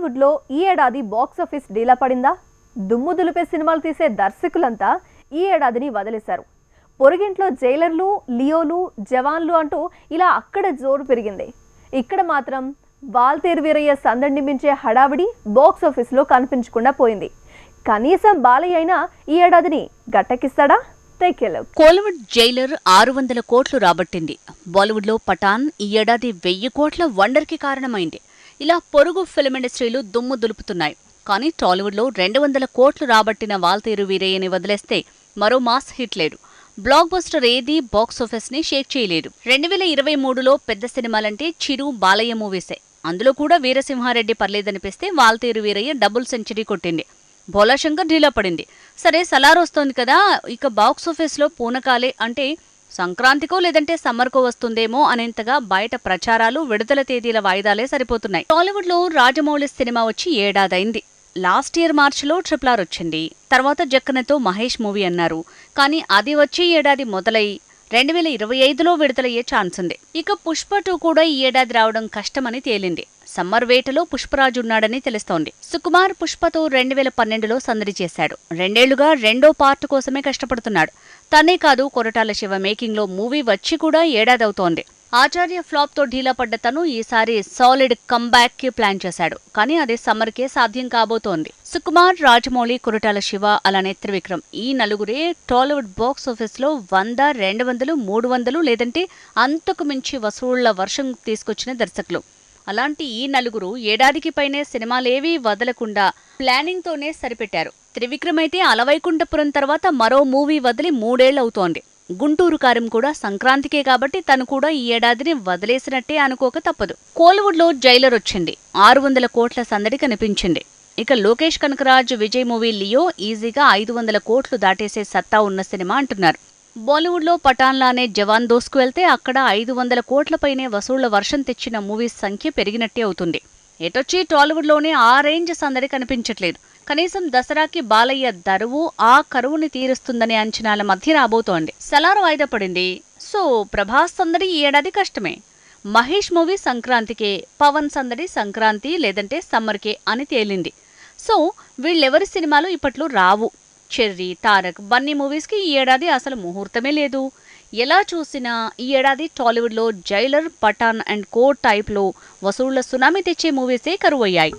టాలీవుడ్లో ఈ ఏడాది బాక్సాఫీస్ డీలా పడిందా? దుమ్ము దులిపే సినిమాలు తీసే దర్శకులంతా ఈ ఏడాదిని వదిలేశారు. పొరుగింట్లో జైలర్లు, లియోలు, జవాన్లు అంటూ ఇలా అక్కడ జోరు పెరిగింది. ఇక్కడ మాత్రం వాల్తేరు వీరయ్య సందడి మించే హడావిడి బాక్సాఫీస్లో కనిపించకుండా పోయింది. కనీసం బాలయ్య అయినా ఈ ఏడాదిని గట్టెక్కిస్తాడా? కోలీవుడ్ జైలర్ 600 కోట్లు రాబట్టింది. బాలీవుడ్లో పఠాన్ ఈ ఏడాది 1000 కోట్ల వండర్కి కారణమైంది. ఇలా పొరుగు ఫిల్మ్ ఇండస్ట్రీలు దుమ్ము దులుపుతున్నాయి. కానీ టాలీవుడ్లో 200 కోట్లు రాబట్టిన వాల్తేరు వీరయ్యని వదిలేస్తే మరో మాస్ హిట్ లేదు. బ్లాక్ బస్టర్ ఏదీ బాక్సాఫీస్ ని షేక్ చేయలేదు. 2023లో పెద్ద సినిమాలంటే చిరు, బాలయ్య మూవీసే. అందులో కూడా వీరసింహారెడ్డి పర్లేదనిపిస్తే వాల్తేరు వీరయ్య డబుల్ సెంచరీ కొట్టింది. భోలాశంకర్ ఢీలా పడింది. సరే సలార్ వస్తోంది కదా, ఇక బాక్సాఫీస్లో పూనకాలే అంటే సంక్రాంతికో లేదంటే సమ్మర్కో వస్తుందేమో అనేంతగా బయట ప్రచారాలు, విడుదల తేదీల వాయిదాలే సరిపోతున్నాయి. టాలీవుడ్లో రాజమౌళి సినిమా వచ్చి ఏడాదైంది. లాస్ట్ ఇయర్ మార్చిలో RRR వచ్చింది. తర్వాత జక్కనతో మహేష్ మూవీ అన్నారు. కానీ అది వచ్చి ఏడాది మొదలై 2025లో విడుదలయ్యే ఛాన్స్ ఉంది. ఇక పుష్ప 2 కూడా ఈ ఏడాది రావడం కష్టమని తేలింది. సమ్మర్ వేటలో పుష్పరాజు ఉన్నాడని తెలుస్తోంది. సుకుమార్ పుష్పతో 2012లో సందడి చేశాడు. 2 ఏళ్లుగా రెండో పార్ట్ కోసమే కష్టపడుతున్నాడు. తనే కాదు, కొరటాల శివ మేకింగ్ లో మూవీ వచ్చి కూడా ఏడాదవుతోంది. ఆచార్య ఫ్లాప్ తో ఢీలా పడ్డ తను ఈసారి సాలిడ్ కంబ్యాక్ కి ప్లాన్ చేశాడు. కానీ అది సమ్మర్కే సాధ్యం కాబోతోంది. సుకుమార్, రాజమౌళి, కొరటాల శివ, అలానే త్రివిక్రమ్ ఈ నలుగురే టాలీవుడ్ బాక్స్ ఆఫీస్ లో 100, 200, 300 లేదంటే అంతకు మించి వసూళ్ల వర్షం తీసుకొచ్చిన దర్శకులు. అలాంటి ఈ నలుగురు ఏడాదికి పైనే సినిమాలేవీ వదలకుండా ప్లానింగ్ తోనే సరిపెట్టారు. త్రివిక్రమ్ అయితే అలవైకుంఠపురం తర్వాత మరో మూవీ వదిలి 3 ఏళ్లవుతోంది. గుంటూరు కారం కూడా సంక్రాంతికే కాబట్టి తను కూడా ఈ ఏడాదిని వదిలేసినట్టే అనుకోక తప్పదు. కోలీవుడ్లో జైలర్ వచ్చింది. 600 కోట్ల సందడి కనిపించింది. ఇక లోకేష్ కనకరాజ్, విజయ్ మూవీ లియో ఈజీగా 500 కోట్లు దాటేసే సత్తా ఉన్న సినిమా అంటున్నారు. బాలీవుడ్లో పఠాన్లానే జవాన్ దోస్కు వెళ్తే అక్కడ 500 కోట్లపైనే వసూళ్ల వర్షం తెచ్చిన మూవీస్ సంఖ్య పెరిగినట్టే అవుతుంది. ఎటొచ్చి టాలీవుడ్లోనే ఆ రేంజ్ సందడి కనిపించట్లేదు. కనీసం దసరాకి బాలయ్య దరువు ఆ కరువుని తీరుస్తుందనే అంచనాల మధ్య రాబోతోంది. సలార్ వాయిదా పడింది. సో ప్రభాస్ సందడి ఈ ఏడాది కష్టమే. మహేష్ మూవీ సంక్రాంతికే, పవన్ సందడి సంక్రాంతి లేదంటే సమ్మర్కే అని తేలింది. సో వీళ్ళెవరి సినిమాలు ఇప్పట్లో రావు. చెర్రీ, తారక్, బన్నీ మూవీస్కి ఈ ఏడాది అసలు ముహూర్తమే లేదు. ఎలా చూసినా ఈ ఏడాది టాలీవుడ్లో జైలర్, పఠాన్ అండ్ కో టైప్లో వసూళ్ల సునామీ తెచ్చే మూవీసే కరువయ్యాయి.